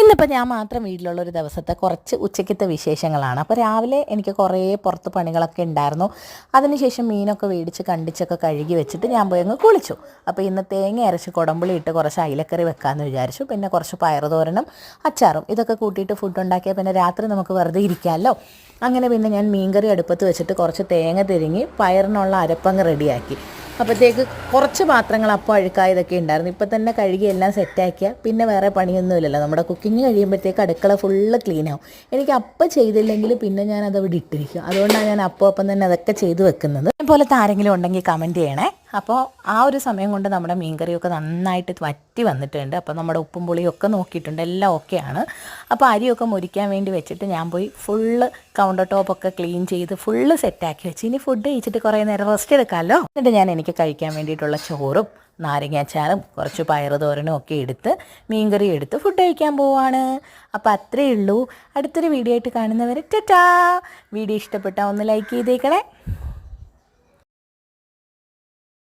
ഇന്നിപ്പോൾ ഞാൻ മാത്രം വീട്ടിലുള്ളൊരു ദിവസത്തെ കുറച്ച് ഉച്ചയ്ക്കത്തെ വിശേഷങ്ങളാണ്. അപ്പോൾ രാവിലെ എനിക്ക് കുറേ പുറത്ത് പണികളൊക്കെ ഉണ്ടായിരുന്നു. അതിനുശേഷം മീനൊക്കെ മേടിച്ച് കണ്ടിച്ചൊക്കെ കഴുകി വെച്ചിട്ട് ഞാൻ പോയി അങ്ങ് കുളിച്ചു. അപ്പോൾ ഇന്ന് തേങ്ങ അരച്ച് കുടമ്പുളി ഇട്ട് കുറച്ച് അയിലക്കറി വെക്കാമെന്ന് വിചാരിച്ചു. പിന്നെ കുറച്ച് പയറുതോരനും അച്ചാറും ഇതൊക്കെ കൂട്ടിയിട്ട് ഫുഡ് ഉണ്ടാക്കിയാൽ പിന്നെ രാത്രി നമുക്ക് വെറുതെ ഇരിക്കാമല്ലോ. അങ്ങനെ പിന്നെ ഞാൻ മീൻകറി അടുപ്പത്ത് വെച്ചിട്ട് കുറച്ച് തേങ്ങ തിരിങ്ങി പയറിനുള്ള അരപ്പങ്ങ് റെഡിയാക്കി. അപ്പോഴത്തേക്ക് കുറച്ച് പാത്രങ്ങൾ അപ്പോൾ അഴുക്കായതൊക്കെ ഉണ്ടായിരുന്നു. ഇപ്പം തന്നെ കഴുകി എല്ലാം സെറ്റാക്കിയാൽ പിന്നെ വേറെ പണിയൊന്നുമില്ലല്ലോ. നമ്മുടെ കുക്കിങ് കഴിയുമ്പോഴത്തേക്ക് അടുക്കള ഫുള്ള് ക്ലീനാവും. എനിക്ക് അപ്പം ചെയ്തില്ലെങ്കിൽ പിന്നെ ഞാനത് അവിടെ ഇട്ടിരിക്കും. അതുകൊണ്ടാണ് ഞാൻ അപ്പം തന്നെ അതൊക്കെ ചെയ്ത് വെക്കുന്നത്. അതുപോലത്തെ ആരെങ്കിലും ഉണ്ടെങ്കിൽ കമൻറ്റ് ചെയ്യണേ. അപ്പോൾ ആ ഒരു സമയം കൊണ്ട് നമ്മുടെ മീൻകറിയൊക്കെ നന്നായിട്ട് വറ്റി വന്നിട്ടുണ്ട്. അപ്പോൾ നമ്മുടെ ഉപ്പും പുളിയും ഒക്കെ നോക്കിയിട്ടുണ്ട്, എല്ലാം ഓക്കെയാണ്. അപ്പോൾ അരിയൊക്കെ മുരിക്കാൻ വേണ്ടി വെച്ചിട്ട് ഞാൻ പോയി ഫുള്ള് കൗണ്ടർ ടോപ്പൊക്കെ ക്ലീൻ ചെയ്ത് ഫുള്ള് സെറ്റാക്കി വെച്ച് ഇനി ഫുഡ് കഴിച്ചിട്ട് കുറേ നേരം റെസ്റ്റ് എടുക്കാമല്ലോ. എന്നിട്ട് ഞാൻ എനിക്ക് കഴിക്കാൻ വേണ്ടിയിട്ടുള്ള ചോറും നാരങ്ങാച്ചാറും കുറച്ച് പയറുതോരനും ഒക്കെ എടുത്ത് മീൻകറി എടുത്ത് ഫുഡ് കഴിക്കാൻ പോവാണ്. അപ്പോൾ അത്രയേ ഉള്ളൂ. അടുത്തൊരു വീഡിയോ ആയിട്ട് കാണുന്നവരെ ടാറ്റാ. വീഡിയോ ഇഷ്ടപ്പെട്ടാൽ ഒന്ന് ലൈക്ക് ചെയ്തേക്കണേ.